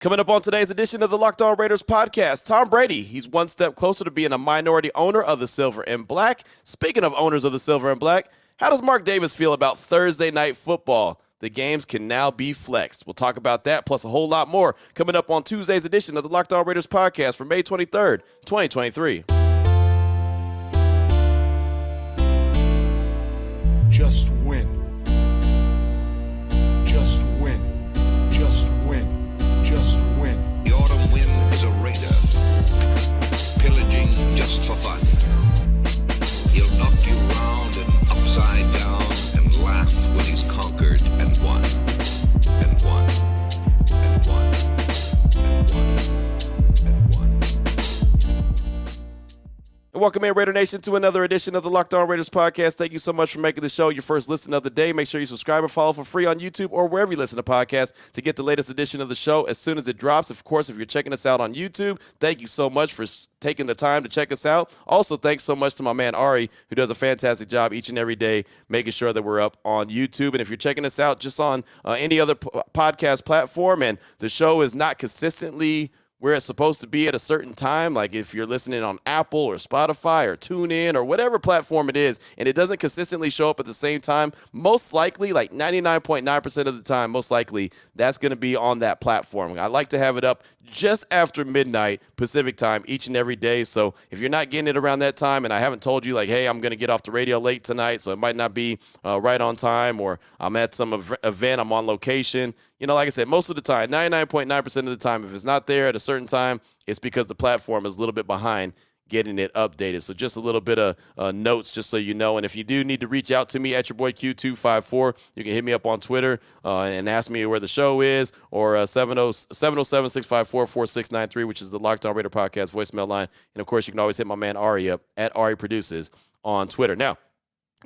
Coming up on today's edition of the Locked On Raiders podcast, Tom Brady. He's one step closer to being a minority owner of the Silver and Black. Speaking of owners of the Silver and Black, how does Mark Davis feel about Thursday night football? The games can now be flexed. We'll talk about that plus a whole lot more coming up on Tuesday's edition of the Locked On Raiders podcast for May 23rd, 2023. Just win. Just win. Just win. Just win. The autumn wind is a raider, pillaging just for fun. He'll knock you round and upside down and laugh when he's conquered and won. And won. And won. And won. And won. Welcome in, Raider Nation, to another edition of the Locked On Raiders podcast. Thank you so much for making the show your first listen of the day. Make sure you subscribe and follow for free on YouTube or wherever you listen to podcasts to get the latest edition of the show as soon as it drops. Of course, if you're checking us out on YouTube, thank you so much for taking the time to check us out. Also, thanks so much to my man Ari, who does a fantastic job each and every day making sure that we're up on YouTube. And if you're checking us out just on any other podcast platform and the show is not consistently where it's supposed to be at a certain time, like if you're listening on Apple or Spotify or TuneIn or whatever platform it is, and it doesn't consistently show up at the same time, most likely, like 99.9% of the time, most likely, that's going to be on that platform. I like to have it up just after midnight Pacific time each and every day. So if you're not getting it around that time and I haven't told you like, hey, I'm going to get off the radio late tonight, so it might not be right on time, or I'm at some event, I'm on location. You know, like I said, most of the time, 99.9% of the time, if it's not there at a certain time, it's because the platform is a little bit behind getting it updated. So just a little bit of notes just so you know. And if you do need to reach out to me at your boy Q254, you can hit me up on Twitter and ask me where the show is, or 707-654-4693, which is the Locked On Raider podcast voicemail line. And, of course, you can always hit my man Ari up at Ari Produces on Twitter. Now,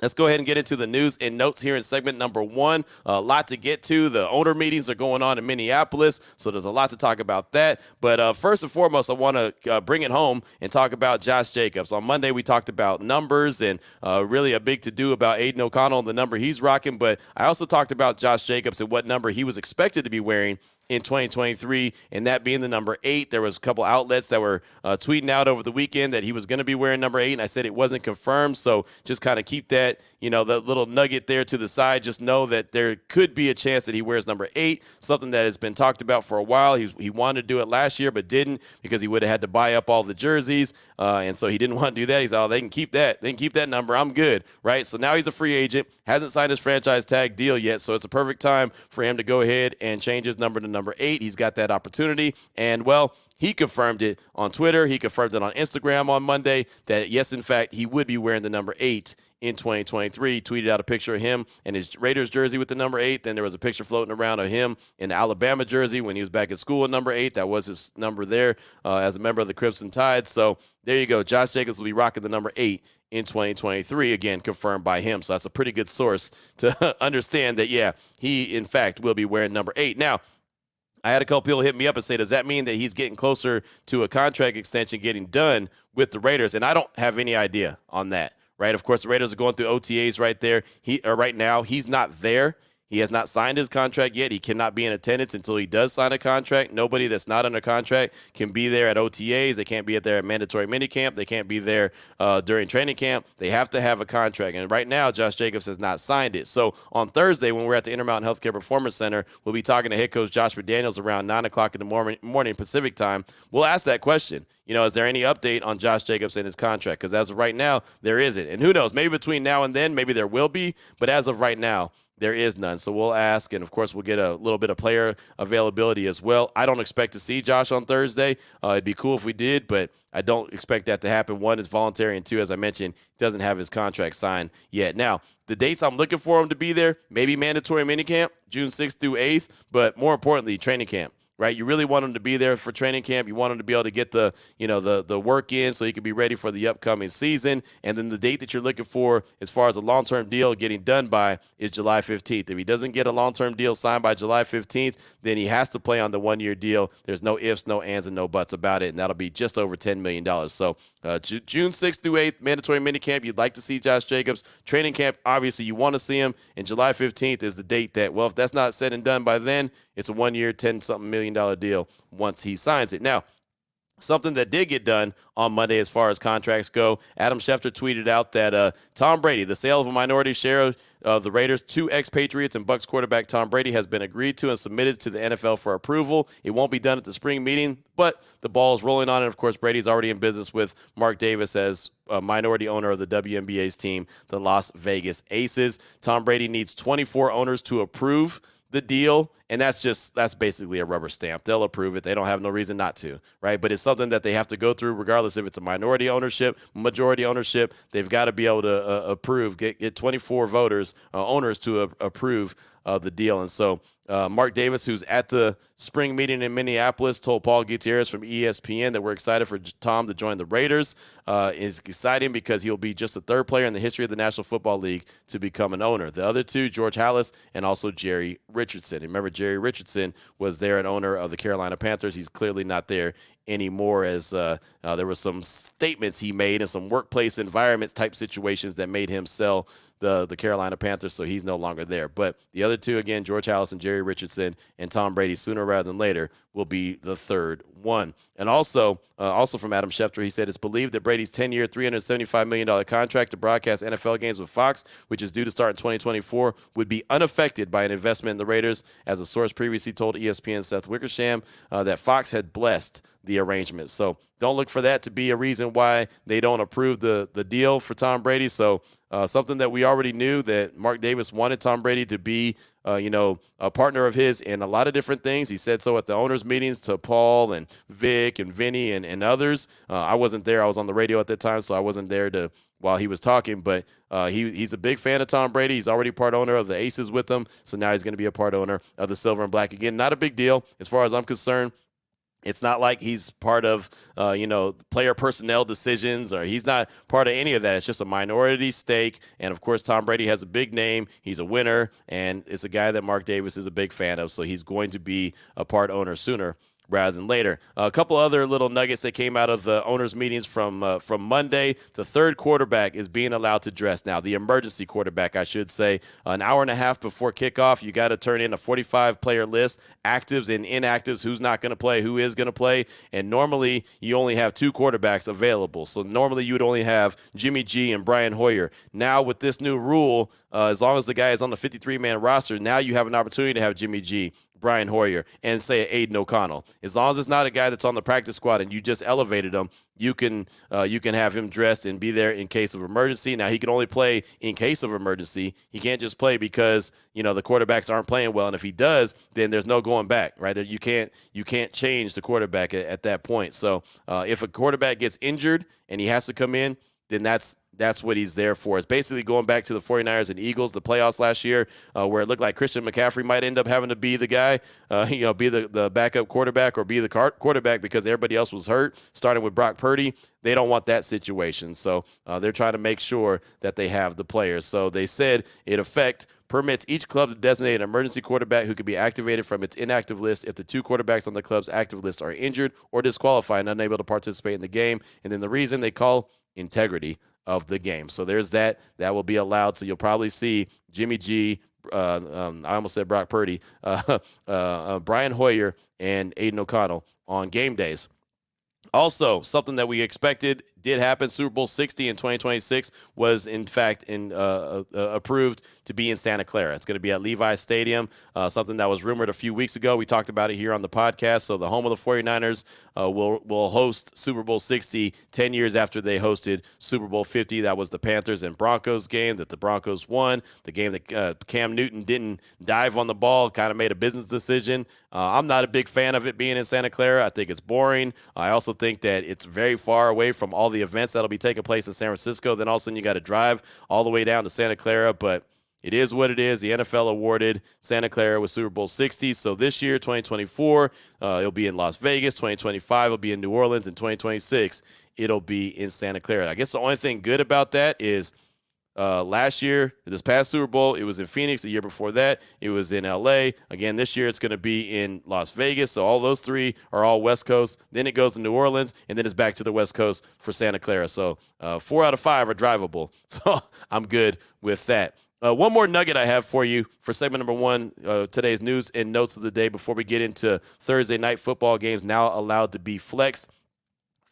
let's go ahead and get into the news and notes here in segment number one. A lot to get to. The owner meetings are going on in Minneapolis, so there's a lot to talk about that. But first and foremost, I want to bring it home and talk about Josh Jacobs. On Monday, we talked about numbers and really a big to-do about Aiden O'Connell and the number he's rocking. But I also talked about Josh Jacobs and what number he was expected to be wearing in 2023, and that being the number 8. There was a couple outlets that were tweeting out over the weekend that he was going to be wearing number 8, and I said it wasn't confirmed, so just kind of keep that, the little nugget there to the side. Just know that there could be a chance that he wears number 8, something that has been talked about for a while. He wanted to do it last year but didn't, because he would have had to buy up all the jerseys, and so he didn't want to do that. He's they can keep that. They can keep that number. I'm good, right? So now he's a free agent, hasn't signed his franchise tag deal yet, so it's a perfect time for him to go ahead and change his number to number 8. He's got that opportunity, and well, he confirmed it on Twitter. He confirmed it on Instagram on Monday that yes, in fact, he would be wearing the number 8 in 2023. Tweeted out a picture of him and his Raiders jersey with the number 8. Then there was a picture floating around of him in the Alabama jersey when he was back at school at number 8. That was his number there as a member of the Crimson Tide. So there you go. Josh Jacobs will be rocking the number 8 in 2023, again, confirmed by him. So that's a pretty good source to understand that, yeah, he, in fact, will be wearing number 8. Now, I had a couple people hit me up and say, does that mean that he's getting closer to a contract extension getting done with the Raiders? And I don't have any idea on that, right? Of course, the Raiders are going through OTAs right now. He's not there. He has not signed his contract yet. He cannot be in attendance until he does sign a contract. Nobody that's not under contract can be there at OTAs. They can't be there at mandatory minicamp. They can't be there during training camp. They have to have a contract. And right now, Josh Jacobs has not signed it. So on Thursday, when we're at the Intermountain Healthcare Performance Center, we'll be talking to head coach Josh McDaniels around 9 o'clock in the morning Pacific time. We'll ask that question. Is there any update on Josh Jacobs and his contract? Because as of right now, there isn't. And who knows, maybe between now and then, maybe there will be. But as of right now, there is none. So we'll ask, and of course we'll get a little bit of player availability as well. I don't expect to see Josh on Thursday. It'd be cool if we did, but I don't expect that to happen. One, it's voluntary, and two, as I mentioned, doesn't have his contract signed yet. Now, the dates I'm looking for him to be there, maybe mandatory minicamp, June 6th through 8th, but more importantly, training camp. Right, you really want him to be there for training camp. You want him to be able to get the work in so he can be ready for the upcoming season. And then the date that you're looking for, as far as a long-term deal getting done by, is July 15th. If he doesn't get a long-term deal signed by July 15th, then he has to play on the one-year deal. There's no ifs, no ands, and no buts about it, and that'll be just over $10 million. So June 6th through 8th, mandatory minicamp. You'd like to see Josh Jacobs. Training camp, obviously, you want to see him. And July 15th is the date that, well, if that's not said and done by then, it's a one-year, $10-something million million deal once he signs it. Now, something that did get done on Monday as far as contracts go, Adam Schefter tweeted out that Tom Brady, the sale of a minority share of the Raiders to ex-Patriots and Bucs quarterback Tom Brady, has been agreed to and submitted to the NFL for approval. It won't be done at the spring meeting, but the ball is rolling on it. Of course, Brady's already in business with Mark Davis as a minority owner of the WNBA's team, the Las Vegas Aces. Tom Brady needs 24 owners to approve the deal, and that's basically a rubber stamp. They'll approve it. They don't have no reason not to, right? But it's something that they have to go through regardless if it's a minority ownership, majority ownership. They've got to be able to approve, get 24 owners to approve the deal. And so Mark Davis, who's at the spring meeting in Minneapolis, told Paul Gutierrez from ESPN that we're excited for Tom to join the Raiders. It's exciting because he'll be just the third player in the history of the National Football League to become an owner. The other two, George Halas and also Jerry Richardson. Remember, Jerry Richardson was there, an owner of the Carolina Panthers. He's clearly not there anymore, as there were some statements he made in some workplace environments type situations that made him sell the Carolina Panthers, so he's no longer there. But the other two, again, George Halas and Jerry Richardson, and Tom Brady, sooner rather than later, will be the third one. And also from Adam Schefter, he said it's believed that Brady's 10-year, $375 million contract to broadcast NFL games with Fox, which is due to start in 2024, would be unaffected by an investment in the Raiders, as a source previously told ESPN's Seth Wickersham that Fox had blessed the arrangement. So don't look for that to be a reason why they don't approve the deal for Tom Brady. So something that we already knew, that Mark Davis wanted Tom Brady to be, a partner of his in a lot of different things. He said so at the owners' meetings to Paul and Vic and Vinny and others. I wasn't there. I was on the radio at that time, so I wasn't there while he was talking. But he's a big fan of Tom Brady. He's already part owner of the Aces with him, so now he's going to be a part owner of the Silver and Black. Again, not a big deal as far as I'm concerned. It's not like he's part of, player personnel decisions, or he's not part of any of that. It's just a minority stake. And, of course, Tom Brady has a big name. He's a winner, and it's a guy that Mark Davis is a big fan of. So he's going to be a part owner sooner rather than later. A couple other little nuggets that came out of the owners' meetings from Monday. The third quarterback is being allowed to dress now. The emergency quarterback, I should say. An hour and a half before kickoff, you got to turn in a 45-player list, actives and inactives, who's not going to play, who is going to play. And normally you only have two quarterbacks available. So normally you would only have Jimmy G and Brian Hoyer. Now with this new rule, as long as the guy is on the 53-man roster, now you have an opportunity to have Jimmy G, Brian Hoyer, and say Aiden O'Connell. As long as it's not a guy that's on the practice squad and you just elevated him, you can have him dressed and be there in case of emergency. Now, he can only play in case of emergency. He can't just play because, the quarterbacks aren't playing well. And if he does, then there's no going back, right? You can't change the quarterback at that point. So if a quarterback gets injured and he has to come in, then that's what he's there for. It's basically going back to the 49ers and Eagles, the playoffs last year, where it looked like Christian McCaffrey might end up having to be the guy, be the backup quarterback or be the quarterback because everybody else was hurt, starting with Brock Purdy. They don't want that situation. So they're trying to make sure that they have the players. So they said in effect permits each club to designate an emergency quarterback who could be activated from its inactive list if the two quarterbacks on the club's active list are injured or disqualified and unable to participate in the game. And then the reason they call integrity of the game. So there's that will be allowed. So you'll probably see Jimmy G, I almost said Brock Purdy, Brian Hoyer, and Aiden O'Connell on game days. Also, something that we expected did happen. Super Bowl 60 in 2026 was, in fact, approved to be in Santa Clara. It's going to be at Levi's Stadium, something that was rumored a few weeks ago. We talked about it here on the podcast. So the home of the 49ers will host Super Bowl 60 10 years after they hosted Super Bowl 50. That was the Panthers and Broncos game that the Broncos won, the game that Cam Newton didn't dive on the ball, kind of made a business decision. I'm not a big fan of it being in Santa Clara. I think it's boring. I also think that it's very far away from all the events that'll be taking place in San Francisco. Then all of a sudden you got to drive all the way down to Santa Clara. But it is what it is. The NFL awarded Santa Clara with Super Bowl 60. So this year, 2024, it'll be in Las Vegas. 2025, it'll be in New Orleans. And 2026, it'll be in Santa Clara. I guess the only thing good about that is last year, this past Super Bowl, it was in Phoenix. The year before that, it was in L.A. Again, this year, it's going to be in Las Vegas. So all those three are all West Coast. Then it goes to New Orleans, and then it's back to the West Coast for Santa Clara. So 4 out of 5 are drivable. So I'm good with that. One more nugget I have for you for segment number one, today's news and notes of the day before we get into Thursday night football games now allowed to be flexed.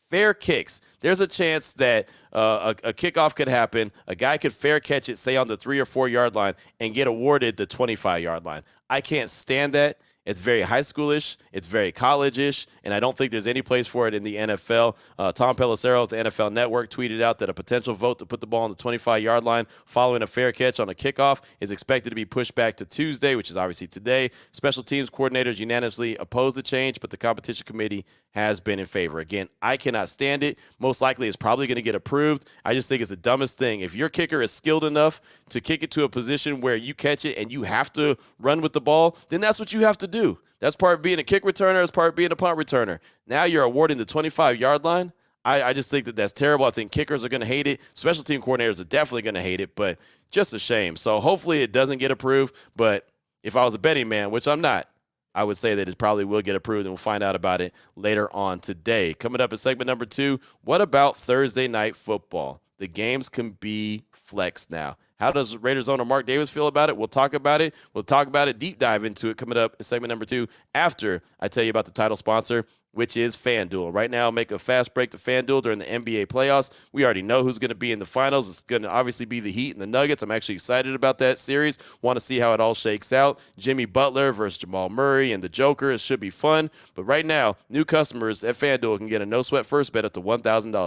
Fair kicks. There's a chance that a kickoff could happen. A guy could fair catch it, say on the 3 or 4 yard line, and get awarded the 25 yard line. I can't stand that. It's very high schoolish. It's very college-ish, and I don't think there's any place for it in the NFL. Tom Pelissero at the NFL Network tweeted out that a potential vote to put the ball on the 25-yard line following a fair catch on a kickoff is expected to be pushed back to Tuesday, which is obviously today. Special teams coordinators unanimously oppose the change, but the competition committee has been in favor. Again, I cannot stand it. Most likely it's probably going to get approved. I just think it's the dumbest thing. If your kicker is skilled enough to kick it to a position where you catch it and you have to run with the ball, then that's what you have to do. That's part of being a kick returner. That's part of being a punt returner. Now you're awarding the 25-yard line. I just think that that's terrible. I think kickers are going to hate it. Special team coordinators are definitely going to hate it, but just a shame. So hopefully it doesn't get approved, but if I was a betting man, which I'm not, I would say that it probably will get approved, and we'll find out about it later on today. Coming up in segment number 2, what about Thursday night football? The games can be flexed now. How does Raiders owner Mark Davis feel about it? We'll talk about it. We'll talk about it, deep dive into it coming up in segment number 2 after I tell you about the title sponsor, which is FanDuel. Right now, make a fast break to FanDuel during the NBA playoffs. We already know who's going to be in the finals. It's going to obviously be the Heat and the Nuggets. I'm actually excited about that series. Want to see how it all shakes out. Jimmy Butler versus Jamal Murray and the Joker. It should be fun. But right now, new customers at FanDuel can get a no-sweat first bet up to $1,000.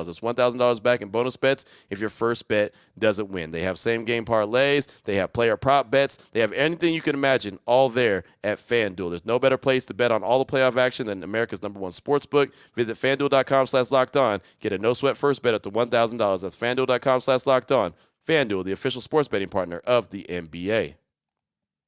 That's $1,000 back in bonus bets if your first bet doesn't win. They have same-game parlays. They have player prop bets. They have anything you can imagine all there at FanDuel. There's no better place to bet on all the playoff action than America's #1 sportsbook. Visit FanDuel.com/lockedon. Get a no-sweat first bet up to $1,000. That's FanDuel.com/lockedon. FanDuel, the official sports betting partner of the NBA.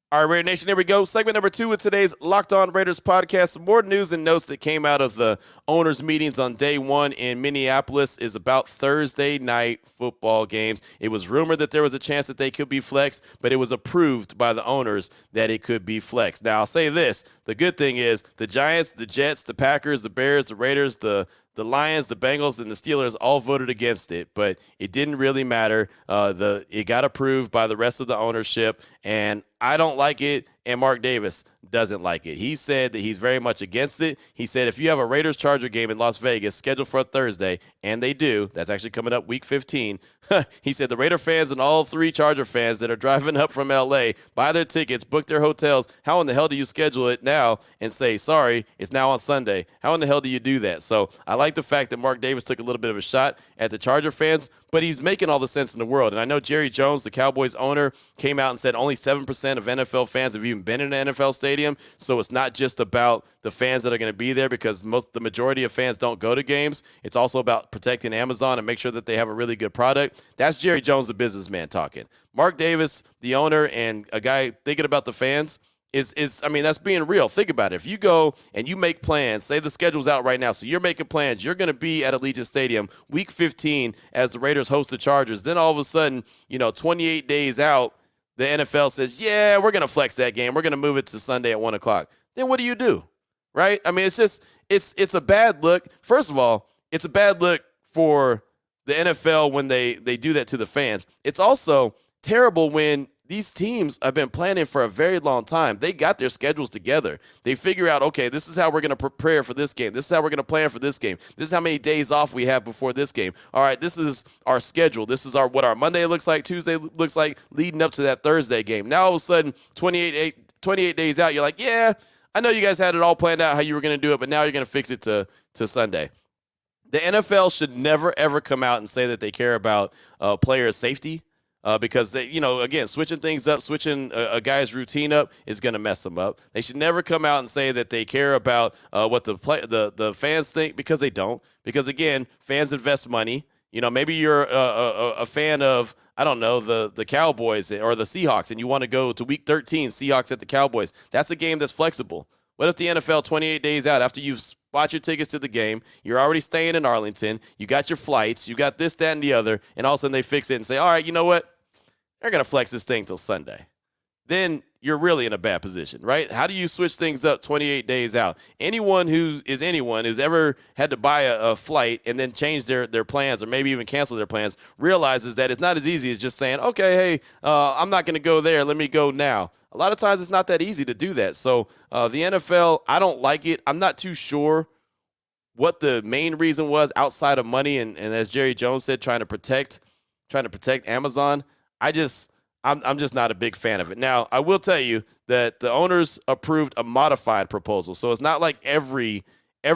All right, Raider Nation, here we go. Segment number 2 of today's Locked On Raiders podcast. Some more news and notes that came out of the owners' meetings on day 1 in Minneapolis is about Thursday night football games. It was rumored that there was a chance that they could be flexed, but it was approved by the owners that it could be flexed. Now, I'll say this. The good thing is the Giants, the Jets, the Packers, the Bears, the Raiders, the Lions, the Bengals, and the Steelers all voted against it, but it didn't really matter. It got approved by the rest of the ownership, and I don't like it, and Mark Davis doesn't like it. He said that he's very much against it. He said if you have a Raiders-Charger game in Las Vegas scheduled for a Thursday, and they do, that's actually coming up week 15, he said the Raider fans and all 3 Charger fans that are driving up from L.A., buy their tickets, book their hotels. How in the hell do you schedule it now and say, sorry, it's now on Sunday? How in the hell do you do that? So I like the fact that Mark Davis took a little bit of a shot at the Charger fans, but he's making all the sense in the world. And I know Jerry Jones, the Cowboys owner, came out and said only 7% of NFL fans have even been in an NFL stadium. So it's not just about the fans that are going to be there because the majority of fans don't go to games. It's also about protecting Amazon and make sure that they have a really good product. That's Jerry Jones, the businessman, talking. Mark Davis, the owner, and a guy thinking about the fans, that's being real. Think about it. If you go and you make plans, say the schedule's out right now, so you're making plans, you're going to be at Allegiant Stadium week 15 as the Raiders host the Chargers. Then all of a sudden, 28 days out, the NFL says, yeah, we're going to flex that game. We're going to move it to Sunday at 1 o'clock. Then what do? Right? I mean, it's a bad look. First of all, it's a bad look for the NFL when they do that to the fans. It's also terrible when these teams have been planning for a very long time. They got their schedules together. They figure out, okay, this is how we're going to prepare for this game. This is how we're going to plan for this game. This is how many days off we have before this game. All right, this is our schedule. This is what our Monday looks like, Tuesday looks like, leading up to that Thursday game. Now all of a sudden, 28 days out, you're like, yeah, I know you guys had it all planned out how you were going to do it, but now you're going to fix it to Sunday. The NFL should never, ever come out and say that they care about players' safety. Because they, again, switching things up, switching a guy's routine up is going to mess them up. They should never come out and say that they care about what the fans think, because they don't. Because again, fans invest money. Maybe you're a fan of, I don't know, the Cowboys or the Seahawks, and you want to go to Week 13, Seahawks at the Cowboys. That's a game that's flexible. What if the NFL 28 days out after you've bought your tickets to the game, you're already staying in Arlington, you got your flights, you got this, that, and the other, and all of a sudden they fix it and say, all right, you know what? They're going to flex this thing till Sunday. Then you're really in a bad position, right? How do you switch things up 28 days out? Anyone who's ever had to buy a flight and then change their plans or maybe even cancel their plans realizes that it's not as easy as just saying, okay, hey, I'm not going to go there. Let me go now. A lot of times it's not that easy to do that. So the NFL, I don't like it. I'm not too sure what the main reason was outside of money and as Jerry Jones said, trying to protect Amazon. I'm just not a big fan of it. Now, I will tell you that the owners approved a modified proposal. So it's not like every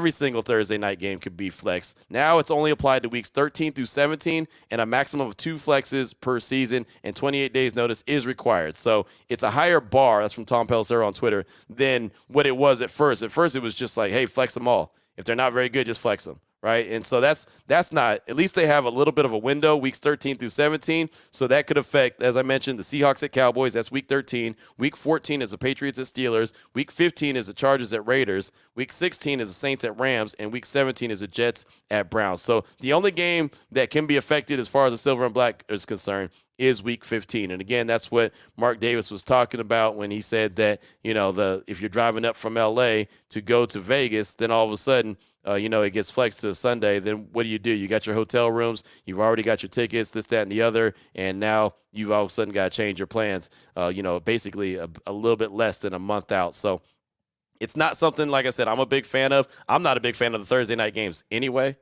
single Thursday night game could be flexed. Now it's only applied to weeks 13 through 17 and a maximum of 2 flexes per season, and 28 days notice is required. So it's a higher bar, that's from Tom Pelissero on Twitter, than what it was at first. At first it was just like, hey, flex them all. If they're not very good, just flex them, right? And so that's not – at least they have a little bit of a window, weeks 13 through 17. So that could affect, as I mentioned, the Seahawks at Cowboys. That's week 13. Week 14 is the Patriots at Steelers. Week 15 is the Chargers at Raiders. Week 16 is the Saints at Rams. And week 17 is the Jets at Browns. So the only game that can be affected as far as the silver and black is concerned is week 15. And again, that's what Mark Davis was talking about when he said that, if you're driving up from LA to go to Vegas, then all of a sudden, it gets flexed to Sunday. Then what do? You got your hotel rooms. You've already got your tickets, this, that, and the other. And now you've all of a sudden got to change your plans, basically a little bit less than a month out. So it's not something, like I said, I'm a big fan of. I'm not a big fan of the Thursday night games anyway.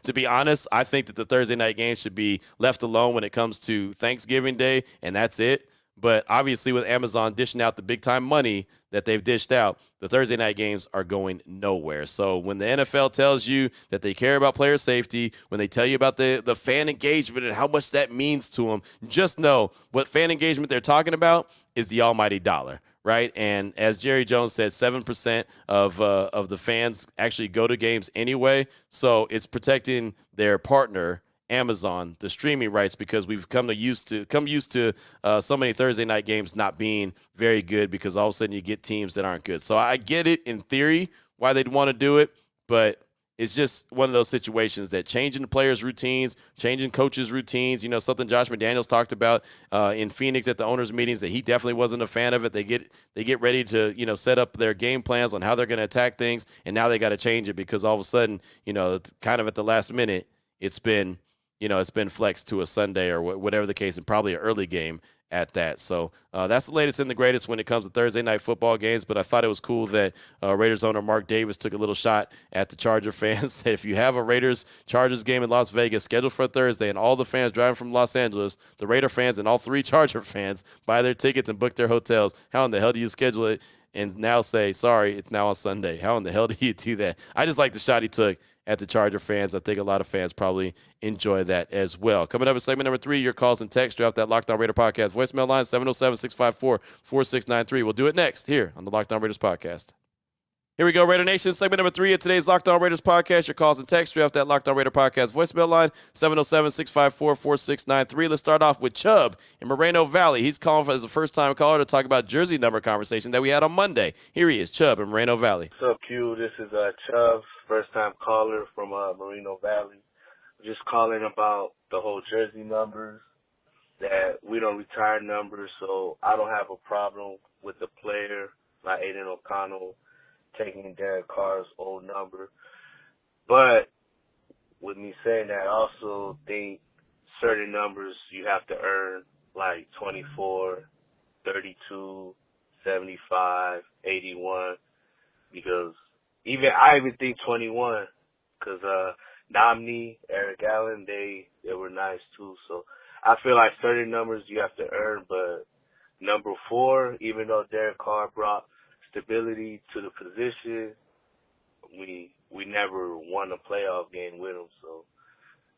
To be honest, I think that the Thursday night games should be left alone when it comes to Thanksgiving Day, and that's it. But obviously with Amazon dishing out the big-time money that they've dished out, the Thursday night games are going nowhere. So when the NFL tells you that they care about player safety, when they tell you about the fan engagement and how much that means to them, just know what fan engagement they're talking about is the almighty dollar. Right. And as Jerry Jones said, 7% of the fans actually go to games anyway. So it's protecting their partner, Amazon, the streaming rights, because we've come used to so many Thursday night games not being very good because all of a sudden you get teams that aren't good. So I get it in theory why they'd want to do it, but it's just one of those situations that changing the players' routines, changing coaches' routines, something Josh McDaniels talked about in Phoenix at the owners' meetings that he definitely wasn't a fan of it. They get ready to, set up their game plans on how they're going to attack things, and now they got to change it because all of a sudden, kind of at the last minute, it's been flexed to a Sunday or whatever the case, and probably an early game at that. So that's the latest and the greatest when it comes to Thursday night football games. But I thought it was cool that Raiders owner Mark Davis took a little shot at the Charger fans. Said if you have a Raiders-Chargers game in Las Vegas scheduled for Thursday and all the fans driving from Los Angeles, the Raider fans and all 3 Charger fans buy their tickets and book their hotels, how in the hell do you schedule it and now say, sorry, it's now on Sunday? How in the hell do you do that? I just like the shot he took at the Charger fans. I think a lot of fans probably enjoy that as well. Coming up in segment number 3, your calls and text. Drop that Locked On Raider podcast voicemail line, 707-654-4693. We'll do it next here on the Locked On Raiders podcast. Here we go, Raider Nation. Segment number 3 of today's Locked On Raiders podcast. Your calls and text. Drop that Locked On Raider podcast voicemail line, 707-654-4693. Let's start off with Chubb in Moreno Valley. He's calling as a first-time caller to talk about jersey number conversation that we had on Monday. Here he is, Chubb in Moreno Valley. What's up, Q? This is Chubb, first-time caller from Moreno Valley. Just calling about the whole jersey numbers, that we don't retire numbers, so I don't have a problem with the player like Aiden O'Connell taking Derek Carr's old number. But with me saying that, I also think certain numbers you have to earn, like 24, 32, 75, 81, because I even think 21, because Nomney, Eric Allen, they were nice too. So I feel like certain numbers you have to earn, but number 4, even though Derek Carr brought stability to the position, we never won a playoff game with him. So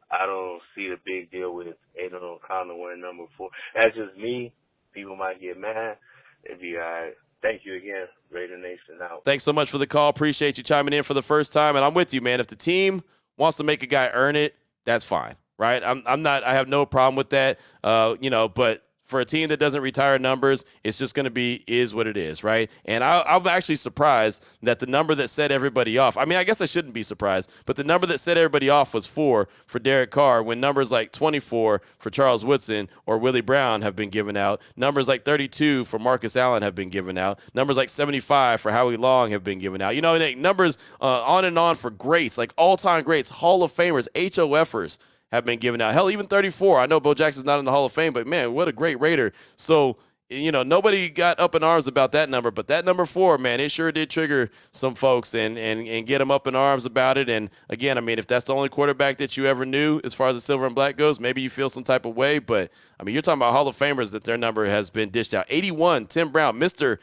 I don't see the big deal with Aiden O'Connell wearing number 4. That's just me. People might get mad. It'd be all right. Thank you again, Raider Nation out. Thanks so much for the call. Appreciate you chiming in for the first time. And I'm with you, man. If the team wants to make a guy earn it, that's fine, right? I have no problem with that. But for a team that doesn't retire numbers, it's just going to be is what it is, right? And I'm actually surprised that the number that set everybody off, I mean, I guess I shouldn't be surprised, but the number that set everybody off was 4 for Derek Carr when numbers like 24 for Charles Woodson or Willie Brown have been given out. Numbers like 32 for Marcus Allen have been given out. Numbers like 75 for Howie Long have been given out. You know, numbers on and on for greats, like all-time greats, Hall of Famers, HOFers have been given out. Hell, even 34. I know Bo Jackson's not in the Hall of Fame, but, man, what a great Raider. So, you know, nobody got up in arms about that number, but that number 4, man, it sure did trigger some folks and get them up in arms about it. And, again, I mean, if that's the only quarterback that you ever knew as far as the silver and black goes, maybe you feel some type of way. But, I mean, you're talking about Hall of Famers that their number has been dished out. 81, Tim Brown, Mr.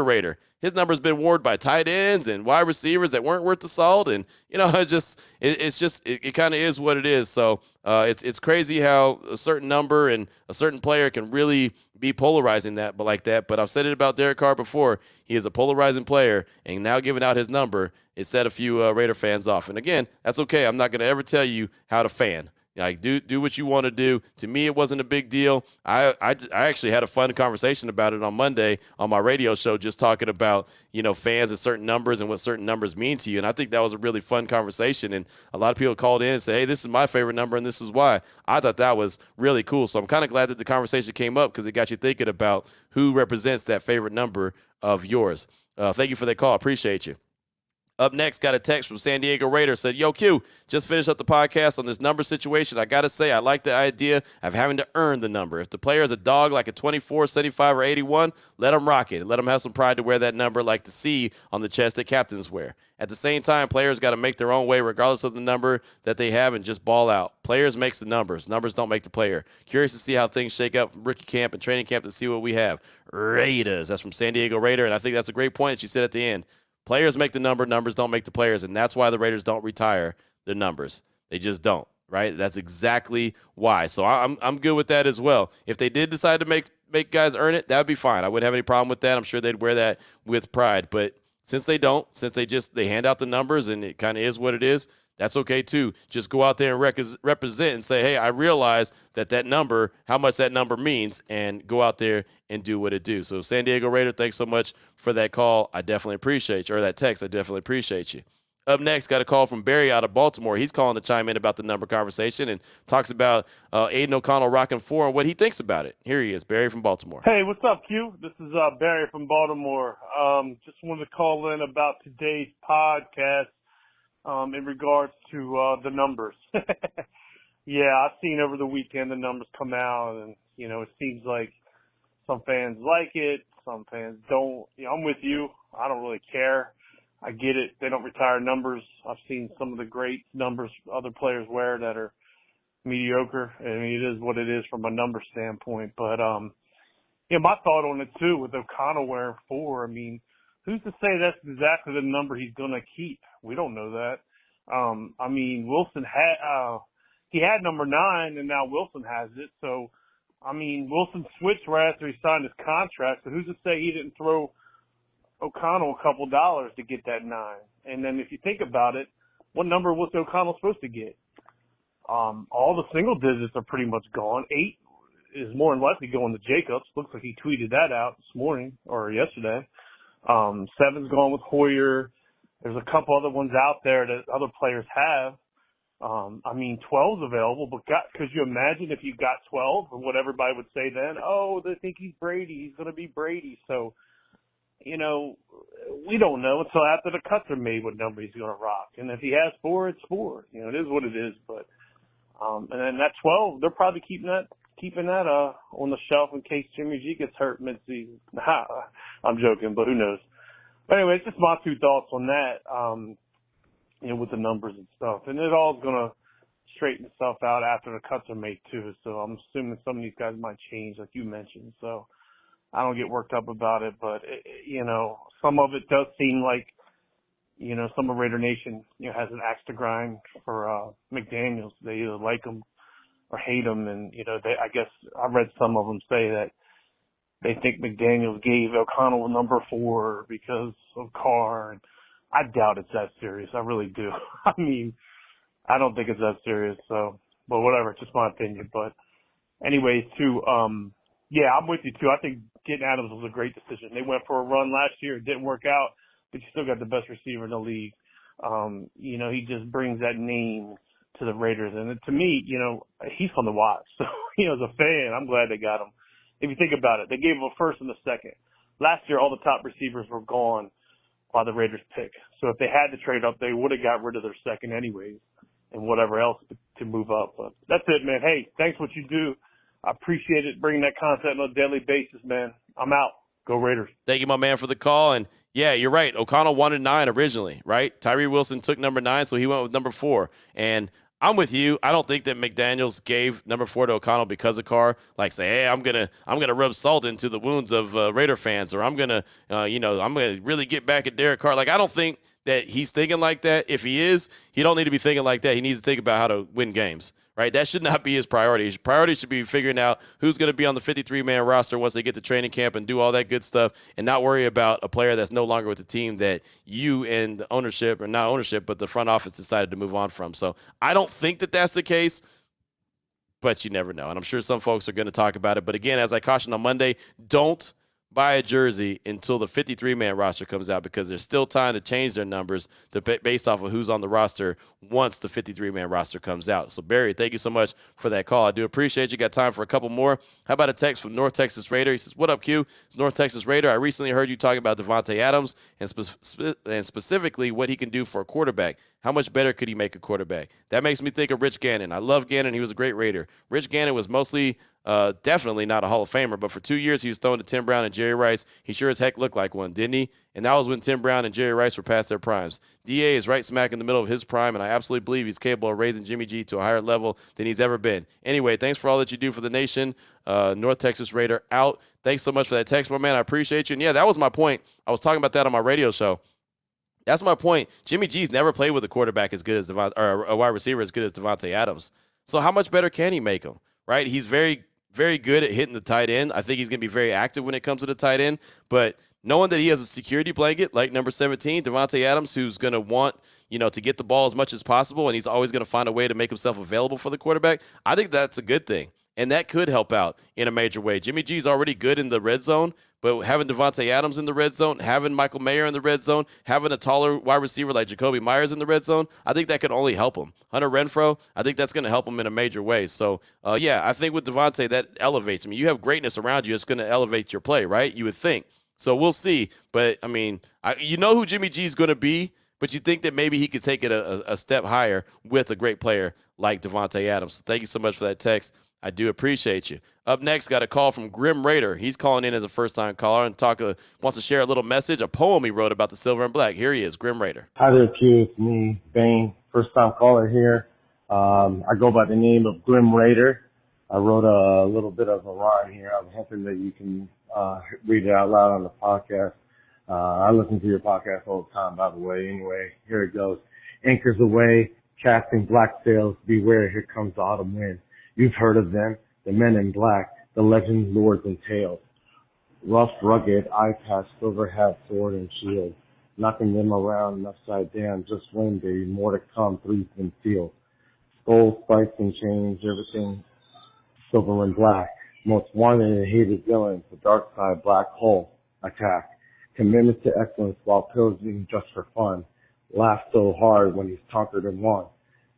Raider. His number's been worn by tight ends and wide receivers that weren't worth the salt. And, you know, it kind of is what it is. So it's crazy how a certain number and a certain player can really be polarizing like that. But I've said it about Derek Carr before. He is a polarizing player, and now giving out his number, it set a few Raider fans off. And, again, that's okay. I'm not going to ever tell you how to fan. Like, do what you want to do. To me, it wasn't a big deal. I actually had a fun conversation about it on Monday on my radio show, just talking about, you know, fans and certain numbers and what certain numbers mean to you. And I think that was a really fun conversation. And a lot of people called in and said, hey, this is my favorite number and this is why. I thought that was really cool. So I'm kind of glad that the conversation came up because it got you thinking about who represents that favorite number of yours. Thank you for that call. I appreciate you. Up next, got a text from San Diego Raider. Said, yo, Q, just finished up the podcast on this number situation. I got to say, I like the idea of having to earn the number. If the player is a dog like a 24, 75, or 81, let them rock it. Let them have some pride to wear that number like the C on the chest that captains wear. At the same time, players got to make their own way regardless of the number that they have and just ball out. Players makes the numbers. Numbers don't make the player. Curious to see how things shake up from rookie camp and training camp to see what we have. Raiders. That's from San Diego Raider, and I think that's a great point that you said at the end. Players make the number, numbers don't make the players, and that's why the Raiders don't retire their numbers. They just don't, right? That's exactly why. So I'm good with that as well. If they did decide to make guys earn it, that would be fine. I wouldn't have any problem with that. I'm sure they'd wear that with pride. But since they don't, since they hand out the numbers and it kind of is what it is, that's okay too. Just go out there and represent and say, hey, I realize that number, how much that number means, and go out there and do what it do. So San Diego Raider, thanks so much for that call. I definitely appreciate you. Or that text, I definitely appreciate you. Up next, got a call from Barry out of Baltimore. He's calling to chime in about the number conversation and talks about Aiden O'Connell rocking 4 and what he thinks about it. Here he is, Barry from Baltimore. Hey, what's up, Q? This is Barry from Baltimore. Just wanted to call in about today's podcast in regards to the numbers. Yeah, I've seen over the weekend the numbers come out, and, you know, it seems like some fans like it, some fans don't. You know, I'm with you. I don't really care. I get it. They don't retire numbers. I've seen some of the great numbers other players wear that are mediocre. I mean, it is what it is from a number standpoint. But, yeah, my thought on it, too, with O'Connell wearing 4, I mean, who's to say that's exactly the number he's going to keep? We don't know that. I mean, Wilson he had number 9, and now Wilson has it. So, I mean, Wilson switched right after he signed his contract. So who's to say he didn't throw O'Connell a couple dollars to get that 9? And then if you think about it, what number was O'Connell supposed to get? All the single digits are pretty much gone. 8 is more than likely going to Jacobs. Looks like he tweeted that out this morning or yesterday. 7's gone with Hoyer. There's a couple other ones out there that other players have. I mean, 12's available, but could you imagine if you got 12 and what everybody would say then? Oh, they think he's Brady. He's going to be Brady. So, you know, we don't know until after the cuts are made what number he's going to rock. And if he has 4, it's 4. You know, it is what it is. But, and then that 12, they're probably keeping that on the shelf in case Jimmy G gets hurt midseason. I'm joking, but who knows? But anyway, it's just my 2 thoughts on that. You know, with the numbers and stuff. And it all's going to straighten itself out after the cuts are made, too. So I'm assuming some of these guys might change, like you mentioned. So I don't get worked up about it. But, you know, some of it does seem like, you know, some of Raider Nation, you know, has an axe to grind for McDaniels. They either like him or hate him. And, you know, I guess I read some of them say that they think McDaniels gave O'Connell number 4 because of Carr. And I doubt it's that serious. I really do. I mean, I don't think it's that serious. So, but whatever. It's just my opinion. But anyways, too, Yeah, I'm with you too. I think getting Adams was a great decision. They went for a run last year. It didn't work out, but you still got the best receiver in the league. He just brings that name to the Raiders. And to me, he's fun to watch. So, as a fan, I'm glad they got him. If you think about it, they gave him a first and a second. Last year, all the top receivers were gone by the Raiders pick. So if they had to trade up, they would have got rid of their second anyways and whatever else to move up. But that's it, man. Hey, thanks for what you do. I appreciate it, bringing that content on a daily basis, man. I'm out. Go Raiders. Thank you, my man, for the call. And, yeah, you're right. O'Connell wanted 9 originally, right? Tyree Wilson took number 9, so he went with number 4. And I'm with you. I don't think that McDaniels gave number 4 to O'Connell because of Carr. Like, say, hey, I'm gonna rub salt into the wounds of Raider fans, or I'm gonna really get back at Derek Carr. Like, I don't think that he's thinking like that. If he is, he don't need to be thinking like that. He needs to think about how to win games, right? That should not be his priority. His priority should be figuring out who's going to be on the 53-man roster once they get to training camp and do all that good stuff, and not worry about a player that's no longer with the team that you and the ownership, or not ownership, but the front office decided to move on from. So I don't think that that's the case, but you never know. And I'm sure some folks are going to talk about it. But again, as I cautioned on Monday, don't buy a jersey until the 53-man roster comes out, because there's still time to change their numbers based off of who's on the roster once the 53-man roster comes out. So, Barry, thank you so much for that call. I do appreciate you. Got time for a couple more. How about a text from North Texas Raider? He says, what up, Q? It's North Texas Raider. I recently heard you talk about Devonte Adams and specifically what he can do for a quarterback. How much better could he make a quarterback? That makes me think of Rich Gannon. I love Gannon. He was a great Raider. Rich Gannon was mostly definitely not a Hall of Famer, but for 2 years he was throwing to Tim Brown and Jerry Rice. He sure as heck looked like one, didn't he? And that was when Tim Brown and Jerry Rice were past their primes. DA is right smack in the middle of his prime, and I absolutely believe he's capable of raising Jimmy G to a higher level than he's ever been. Anyway, thanks for all that you do for the nation. North Texas Raider out. Thanks so much for that text, my man. I appreciate you. And, yeah, that was my point. I was talking about that on my radio show. That's my point. Jimmy G's never played with a quarterback as good as or a wide receiver as good as Devonte Adams. So how much better can he make him, right? He's very, very good at hitting the tight end. I think he's going to be very active when it comes to the tight end. But knowing that he has a security blanket like number 17, Devonte Adams, who's going to want, to get the ball as much as possible, and he's always going to find a way to make himself available for the quarterback, I think that's a good thing. And that could help out in a major way. Jimmy G's already good in the red zone, but having Devonte Adams in the red zone, having Michael Mayer in the red zone, having a taller wide receiver like Jacoby Myers in the red zone, I think that could only help him. Hunter Renfrow, I think that's going to help him in a major way. So, I think with Devonte, that elevates him. You have greatness around you, it's going to elevate your play, right? You would think. So we'll see. But, you know who Jimmy G is going to be, but you think that maybe he could take it a step higher with a great player like Devonte Adams. So thank you so much for that text. I do appreciate you. Up next, got a call from Grim Raider. He's calling in as a first-time caller and wants to share a little message, a poem he wrote about the silver and black. Here he is, Grim Raider. Hi there, Q. It's me, Bane, first-time caller here. I go by the name of Grim Raider. I wrote a little bit of a rhyme here. I'm hoping that you can read it out loud on the podcast. I listen to your podcast all the time, by the way. Anyway, here it goes. Anchors away, casting black sails. Beware, here comes the autumn wind. You've heard of them, the men in black, the legend lords and tales. Rough, rugged, eye patch, silver hat, sword, and shield. Knocking them around and upside down, just win, baby, more to come, three's been sealed. Skulls, spikes, and chains, everything silver and black. Most wanted and hated villains, the dark side, black hole, attack. Commitment to excellence while pillaging just for fun. Laugh so hard when he's conquered and won.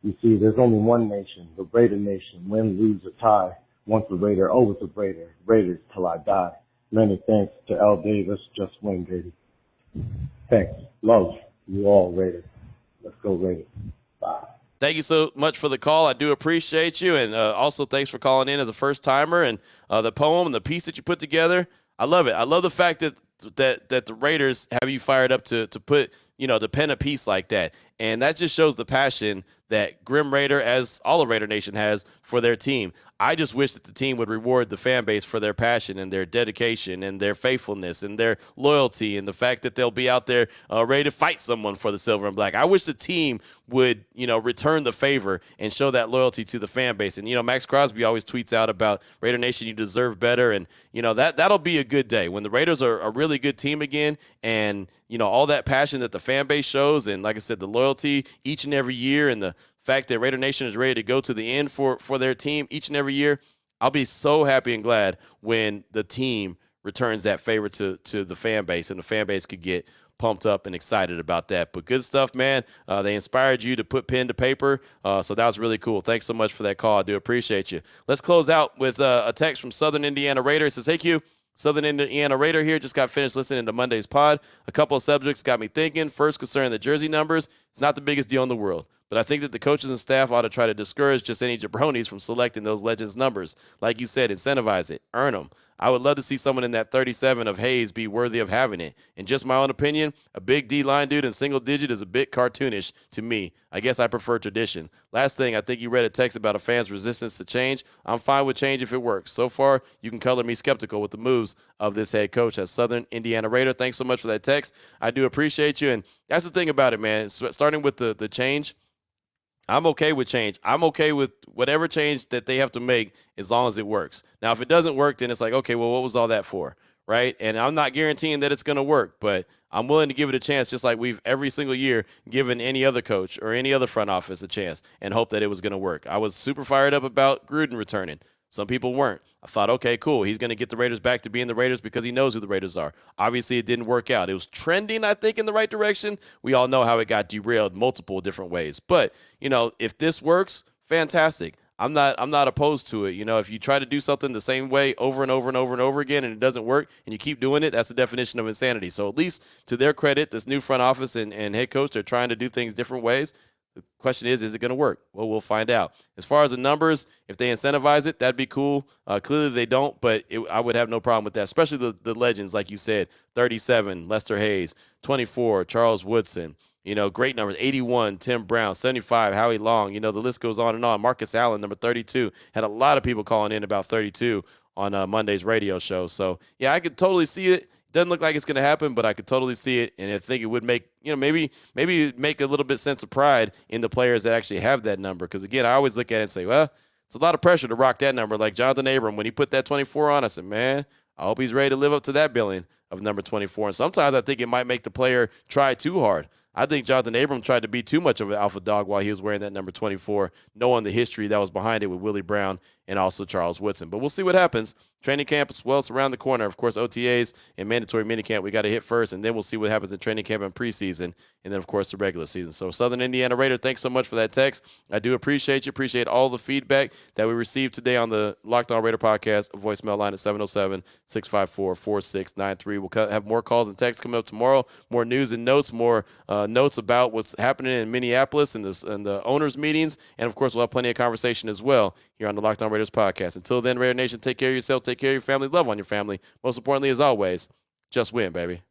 You see, there's only one nation, the Raider Nation. Win, lose, or tie. Once a Raider, always a Raider. Raiders till I die. Many thanks to L. Davis. Just win, baby. Thanks. Love you all, Raiders. Let's go, Raiders. Bye. Thank you so much for the call. I do appreciate you. And also thanks for calling in as a first-timer. And the poem and the piece that you put together, I love it. I love the fact that the Raiders have you fired up to put, to pen a piece like that. And that just shows the passion that Grim Raider, as all of Raider Nation has, for their team. I just wish that the team would reward the fan base for their passion and their dedication and their faithfulness and their loyalty and the fact that they'll be out there ready to fight someone for the silver and black. I wish the team would, return the favor and show that loyalty to the fan base. And, Max Crosby always tweets out about Raider Nation, you deserve better. And, that'll be a good day when the Raiders are a really good team again. And, all that passion that the fan base shows. And like I said, the loyalty each and every year and the fact that Raider Nation is ready to go to the end for their team each and every year. I'll be so happy and glad when the team returns that favor to the fan base, and the fan base could get pumped up and excited about that. But good stuff, man. They inspired you to put pen to paper, so that was really cool. Thanks so much for that call. I do appreciate you. Let's close out with a text from Southern Indiana Raider. It says, hey, Q. Southern Indiana Raider here. Just got finished listening to Monday's pod. A couple of subjects got me thinking. First, concerning the jersey numbers. It's not the biggest deal in the world, but I think that the coaches and staff ought to try to discourage just any jabronis from selecting those Legends numbers. Like you said, incentivize it. Earn them. I would love to see someone in that 37 of Hayes be worthy of having it. In just my own opinion, a big D-line dude in single digit is a bit cartoonish to me. I guess I prefer tradition. Last thing, I think you read a text about a fan's resistance to change. I'm fine with change if it works. So far, you can color me skeptical with the moves of this head coach at Southern Indiana Raider. Thanks so much for that text. I do appreciate you. And that's the thing about it, man. Starting with the change, I'm okay with change. I'm okay with whatever change that they have to make as long as it works. Now, if it doesn't work, then it's like, okay, well, what was all that for, right? And I'm not guaranteeing that it's going to work, but I'm willing to give it a chance, just like we've every single year given any other coach or any other front office a chance and hope that it was going to work. I was super fired up about Gruden returning. Some people weren't. I thought, okay, cool. He's going to get the Raiders back to being the Raiders because he knows who the Raiders are. Obviously, it didn't work out. It was trending, I think, in the right direction. We all know how it got derailed multiple different ways. But, if this works, fantastic. I'm not opposed to it. If you try to do something the same way over and over and over and over again and it doesn't work and you keep doing it, that's the definition of insanity. So at least to their credit, this new front office and head coach, they're trying to do things different ways. The question is it going to work? Well, we'll find out. As far as the numbers, if they incentivize it, that'd be cool. Clearly they don't, but I would have no problem with that, especially the legends, like you said, 37, Lester Hayes, 24, Charles Woodson. Great numbers, 81, Tim Brown, 75, Howie Long. The list goes on and on. Marcus Allen, number 32. Had a lot of people calling in about 32 on Monday's radio show. So, yeah, I could totally see it. Doesn't look like it's going to happen, but I could totally see it, and I think it would make, maybe make a little bit sense of pride in the players that actually have that number. Because, again, I always look at it and say, well, it's a lot of pressure to rock that number. Like Jonathan Abram, when he put that 24 on, I said, man, I hope he's ready to live up to that billing of number 24. And sometimes I think it might make the player try too hard. I think Jonathan Abram tried to be too much of an alpha dog while he was wearing that number 24, knowing the history that was behind it with Willie Brown and also Charles Woodson. But we'll see what happens. Training camp is well around the corner. Of course, OTAs and mandatory minicamp we got to hit first, and then we'll see what happens in training camp and preseason, and then, of course, the regular season. So, Southern Indiana Raider, thanks so much for that text. I do appreciate you. Appreciate all the feedback that we received today on the Locked On Raider podcast. Voicemail line at 707-654-4693. We'll have more calls and texts coming up tomorrow, more news and notes, more notes about what's happening in Minneapolis and the owners' meetings, and, of course, we'll have plenty of conversation as well here on the Locked On Raiders podcast. Until then, Raider Nation, take care of yourself, take care of your family, love on your family. Most importantly, as always, just win, baby.